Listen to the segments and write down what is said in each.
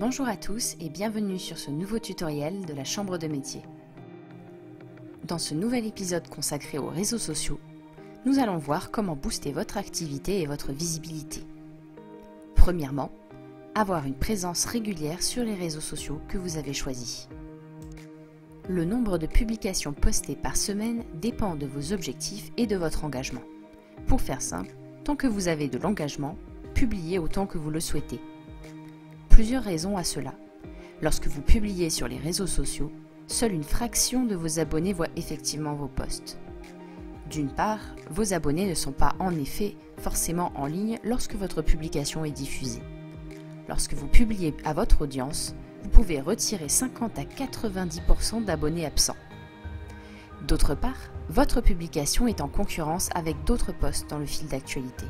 Bonjour à tous et bienvenue sur ce nouveau tutoriel de la Chambre de métier. Dans ce nouvel épisode consacré aux réseaux sociaux, nous allons voir comment booster votre activité et votre visibilité. Premièrement, avoir une présence régulière sur les réseaux sociaux que vous avez choisis. Le nombre de publications postées par semaine dépend de vos objectifs et de votre engagement. Pour faire simple, tant que vous avez de l'engagement, publiez autant que vous le souhaitez. Plusieurs raisons à cela. Lorsque vous publiez sur les réseaux sociaux, seule une fraction de vos abonnés voit effectivement vos posts. D'une part, vos abonnés ne sont pas en effet forcément en ligne lorsque votre publication est diffusée. Lorsque vous publiez à votre audience, vous pouvez retirer 50 à 90% d'abonnés absents. D'autre part, votre publication est en concurrence avec d'autres posts dans le fil d'actualité.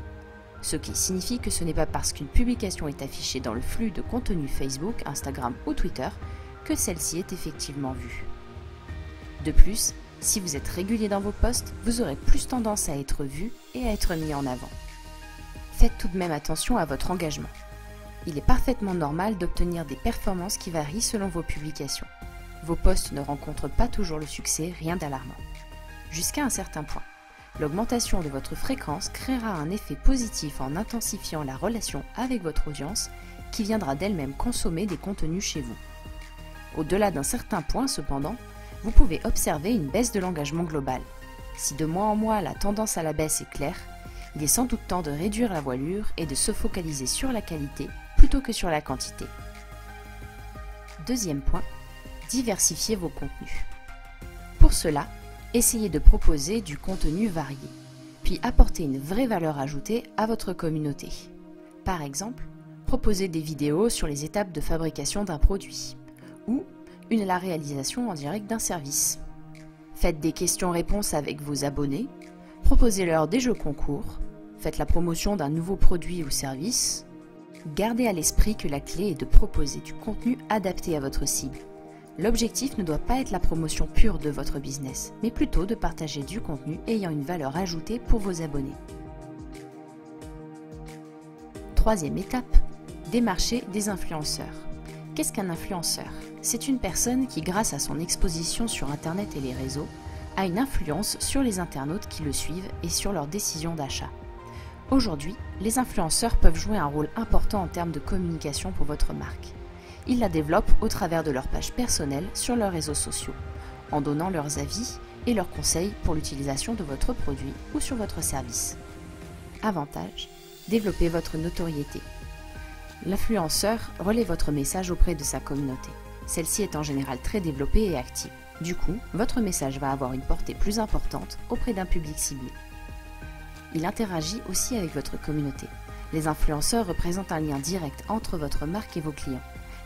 Ce qui signifie que ce n'est pas parce qu'une publication est affichée dans le flux de contenu Facebook, Instagram ou Twitter que celle-ci est effectivement vue. De plus, si vous êtes régulier dans vos posts, vous aurez plus tendance à être vu et à être mis en avant. Faites tout de même attention à votre engagement. Il est parfaitement normal d'obtenir des performances qui varient selon vos publications. Vos posts ne rencontrent pas toujours le succès, rien d'alarmant. Jusqu'à un certain point. L'augmentation de votre fréquence créera un effet positif en intensifiant la relation avec votre audience qui viendra d'elle-même consommer des contenus chez vous. Au-delà d'un certain point cependant, vous pouvez observer une baisse de l'engagement global. Si de mois en mois la tendance à la baisse est claire, il est sans doute temps de réduire la voilure et de se focaliser sur la qualité plutôt que sur la quantité. Deuxième point, diversifiez vos contenus. Pour cela, essayez de proposer du contenu varié, puis apporter une vraie valeur ajoutée à votre communauté. Par exemple, proposez des vidéos sur les étapes de fabrication d'un produit, ou la réalisation en direct d'un service. Faites des questions-réponses avec vos abonnés, proposez-leur des jeux concours, faites la promotion d'un nouveau produit ou service. Gardez à l'esprit que la clé est de proposer du contenu adapté à votre cible. L'objectif ne doit pas être la promotion pure de votre business, mais plutôt de partager du contenu ayant une valeur ajoutée pour vos abonnés. Troisième étape, démarcher des influenceurs. Qu'est-ce qu'un influenceur? C'est une personne qui, grâce à son exposition sur Internet et les réseaux, a une influence sur les internautes qui le suivent et sur leurs décisions d'achat. Aujourd'hui, les influenceurs peuvent jouer un rôle important en termes de communication pour votre marque. Ils la développent au travers de leurs pages personnelles sur leurs réseaux sociaux, en donnant leurs avis et leurs conseils pour l'utilisation de votre produit ou sur votre service. Avantage, développez votre notoriété. L'influenceur relaie votre message auprès de sa communauté. Celle-ci est en général très développée et active. Du coup, votre message va avoir une portée plus importante auprès d'un public ciblé. Il interagit aussi avec votre communauté. Les influenceurs représentent un lien direct entre votre marque et vos clients.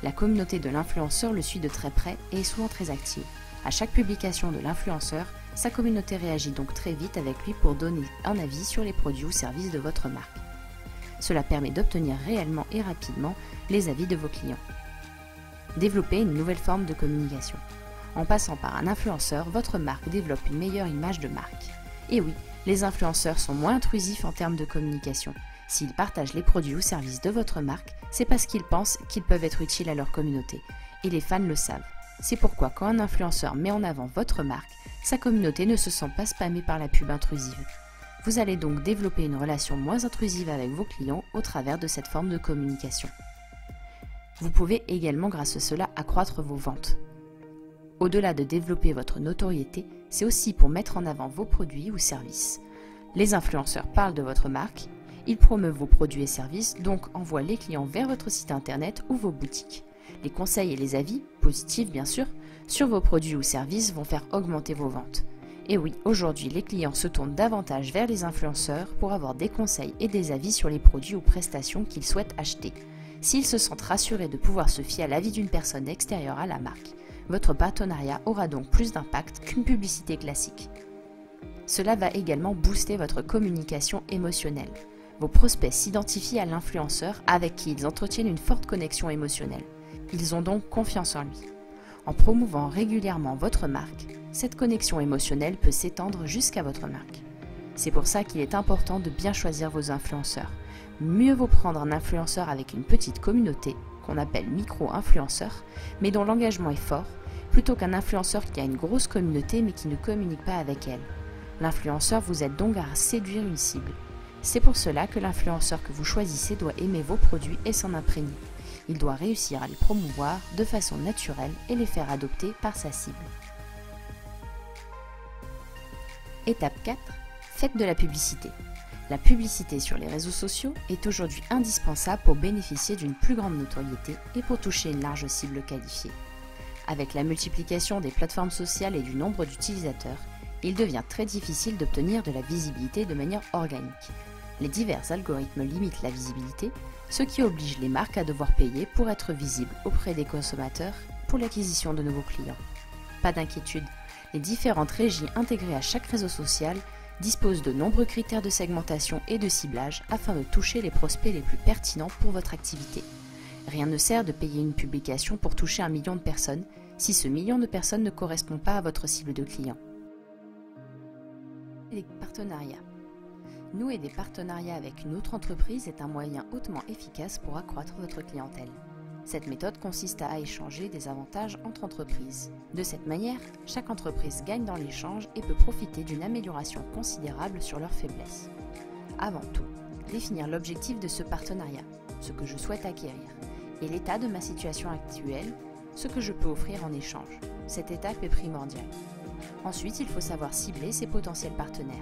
La communauté de l'influenceur le suit de très près et est souvent très active. À chaque publication de l'influenceur, sa communauté réagit donc très vite avec lui pour donner un avis sur les produits ou services de votre marque. Cela permet d'obtenir réellement et rapidement les avis de vos clients. Développez une nouvelle forme de communication. En passant par un influenceur, votre marque développe une meilleure image de marque. Et oui, les influenceurs sont moins intrusifs en termes de communication. S'ils partagent les produits ou services de votre marque, c'est parce qu'ils pensent qu'ils peuvent être utiles à leur communauté. Et les fans le savent. C'est pourquoi quand un influenceur met en avant votre marque, sa communauté ne se sent pas spammée par la pub intrusive. Vous allez donc développer une relation moins intrusive avec vos clients au travers de cette forme de communication. Vous pouvez également grâce à cela accroître vos ventes. Au-delà de développer votre notoriété, c'est aussi pour mettre en avant vos produits ou services. Les influenceurs parlent de votre marque. Ils promeuvent vos produits et services, donc envoient les clients vers votre site internet ou vos boutiques. Les conseils et les avis, positifs bien sûr, sur vos produits ou services vont faire augmenter vos ventes. Et oui, aujourd'hui, les clients se tournent davantage vers les influenceurs pour avoir des conseils et des avis sur les produits ou prestations qu'ils souhaitent acheter. S'ils se sentent rassurés de pouvoir se fier à l'avis d'une personne extérieure à la marque, votre partenariat aura donc plus d'impact qu'une publicité classique. Cela va également booster votre communication émotionnelle. Vos prospects s'identifient à l'influenceur avec qui ils entretiennent une forte connexion émotionnelle. Ils ont donc confiance en lui. En promouvant régulièrement votre marque, cette connexion émotionnelle peut s'étendre jusqu'à votre marque. C'est pour ça qu'il est important de bien choisir vos influenceurs. Mieux vaut prendre un influenceur avec une petite communauté qu'on appelle micro-influenceur, mais dont l'engagement est fort, plutôt qu'un influenceur qui a une grosse communauté mais qui ne communique pas avec elle. L'influenceur vous aide donc à séduire une cible. C'est pour cela que l'influenceur que vous choisissez doit aimer vos produits et s'en imprégner. Il doit réussir à les promouvoir de façon naturelle et les faire adopter par sa cible. Étape 4. Faites de la publicité. La publicité sur les réseaux sociaux est aujourd'hui indispensable pour bénéficier d'une plus grande notoriété et pour toucher une large cible qualifiée. Avec la multiplication des plateformes sociales et du nombre d'utilisateurs, il devient très difficile d'obtenir de la visibilité de manière organique. Les divers algorithmes limitent la visibilité, ce qui oblige les marques à devoir payer pour être visibles auprès des consommateurs pour l'acquisition de nouveaux clients. Pas d'inquiétude, les différentes régies intégrées à chaque réseau social disposent de nombreux critères de segmentation et de ciblage afin de toucher les prospects les plus pertinents pour votre activité. Rien ne sert de payer une publication pour toucher 1 million de personnes si ce million de personnes ne correspond pas à votre cible de clients. Les partenariats. Nouer des partenariats avec une autre entreprise est un moyen hautement efficace pour accroître votre clientèle. Cette méthode consiste à échanger des avantages entre entreprises. De cette manière, chaque entreprise gagne dans l'échange et peut profiter d'une amélioration considérable sur leurs faiblesses. Avant tout, définir l'objectif de ce partenariat, ce que je souhaite acquérir, et l'état de ma situation actuelle, ce que je peux offrir en échange. Cette étape est primordiale. Ensuite, il faut savoir cibler ses potentiels partenaires.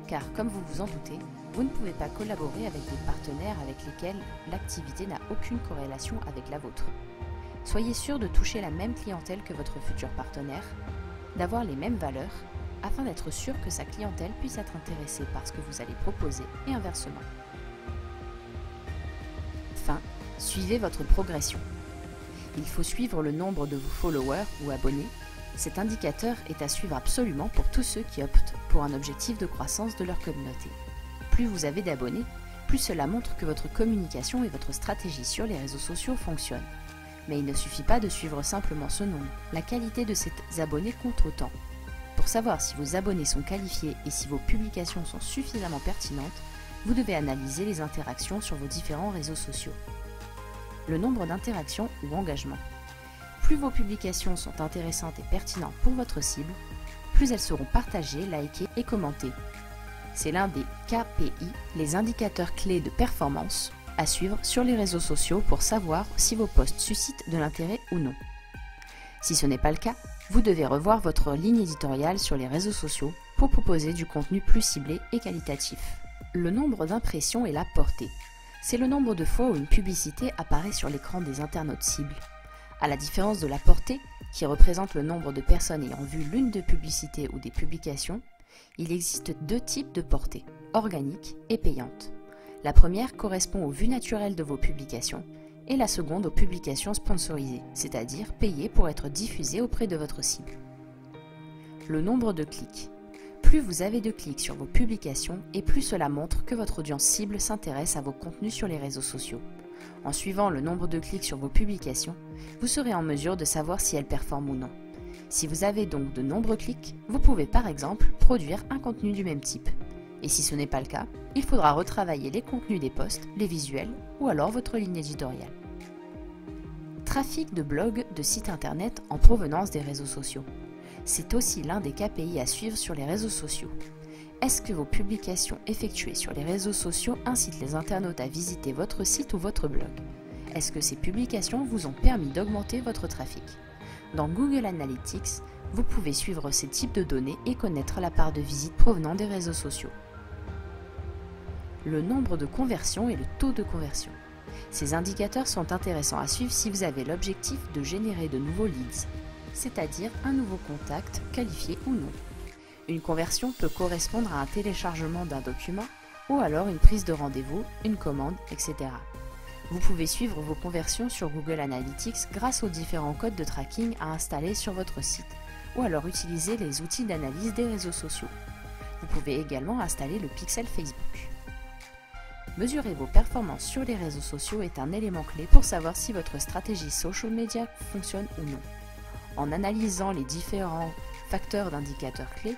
Car, comme vous vous en doutez, vous ne pouvez pas collaborer avec des partenaires avec lesquels l'activité n'a aucune corrélation avec la vôtre. Soyez sûr de toucher la même clientèle que votre futur partenaire, d'avoir les mêmes valeurs, afin d'être sûr que sa clientèle puisse être intéressée par ce que vous allez proposer et inversement. Enfin, suivez votre progression. Il faut suivre le nombre de vos followers ou abonnés. Cet indicateur est à suivre absolument pour tous ceux qui optent pour un objectif de croissance de leur communauté. Plus vous avez d'abonnés, plus cela montre que votre communication et votre stratégie sur les réseaux sociaux fonctionnent. Mais il ne suffit pas de suivre simplement ce nombre, la qualité de ces abonnés compte autant. Pour savoir si vos abonnés sont qualifiés et si vos publications sont suffisamment pertinentes, vous devez analyser les interactions sur vos différents réseaux sociaux. Le nombre d'interactions ou engagements. Plus vos publications sont intéressantes et pertinentes pour votre cible, plus elles seront partagées, likées et commentées. C'est l'un des KPI, les indicateurs clés de performance, à suivre sur les réseaux sociaux pour savoir si vos posts suscitent de l'intérêt ou non. Si ce n'est pas le cas, vous devez revoir votre ligne éditoriale sur les réseaux sociaux pour proposer du contenu plus ciblé et qualitatif. Le nombre d'impressions et la portée. C'est le nombre de fois où une publicité apparaît sur l'écran des internautes cibles. À la différence de la portée, qui représente le nombre de personnes ayant vu l'une des publicités ou des publications, il existe deux types de portée, organique et payante. La première correspond aux vues naturelles de vos publications et la seconde aux publications sponsorisées, c'est-à-dire payées pour être diffusées auprès de votre cible. Le nombre de clics. Plus vous avez de clics sur vos publications et plus cela montre que votre audience cible s'intéresse à vos contenus sur les réseaux sociaux. En suivant le nombre de clics sur vos publications, vous serez en mesure de savoir si elles performent ou non. Si vous avez donc de nombreux clics, vous pouvez par exemple produire un contenu du même type. Et si ce n'est pas le cas, il faudra retravailler les contenus des posts, les visuels ou alors votre ligne éditoriale. Trafic de blogs, de sites internet en provenance des réseaux sociaux. C'est aussi l'un des KPI à suivre sur les réseaux sociaux. Est-ce que vos publications effectuées sur les réseaux sociaux incitent les internautes à visiter votre site ou votre blog? Est-ce que ces publications vous ont permis d'augmenter votre trafic? Dans Google Analytics, vous pouvez suivre ces types de données et connaître la part de visites provenant des réseaux sociaux. Le nombre de conversions et le taux de conversion. Ces indicateurs sont intéressants à suivre si vous avez l'objectif de générer de nouveaux leads, c'est-à-dire un nouveau contact, qualifié ou non. Une conversion peut correspondre à un téléchargement d'un document ou alors une prise de rendez-vous, une commande, etc. Vous pouvez suivre vos conversions sur Google Analytics grâce aux différents codes de tracking à installer sur votre site ou alors utiliser les outils d'analyse des réseaux sociaux. Vous pouvez également installer le pixel Facebook. Mesurer vos performances sur les réseaux sociaux est un élément clé pour savoir si votre stratégie social media fonctionne ou non. En analysant les différents facteurs d'indicateurs clés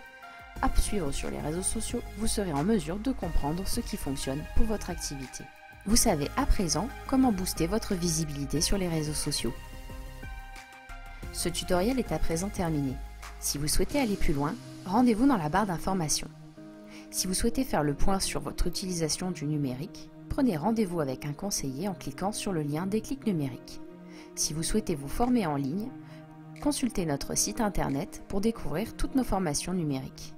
à suivre sur les réseaux sociaux, vous serez en mesure de comprendre ce qui fonctionne pour votre activité. Vous savez à présent comment booster votre visibilité sur les réseaux sociaux. Ce tutoriel est à présent terminé. Si vous souhaitez aller plus loin, rendez-vous dans la barre d'information. Si vous souhaitez faire le point sur votre utilisation du numérique, prenez rendez-vous avec un conseiller en cliquant sur le lien Déclic numérique. Si vous souhaitez vous former en ligne, consultez notre site internet pour découvrir toutes nos formations numériques.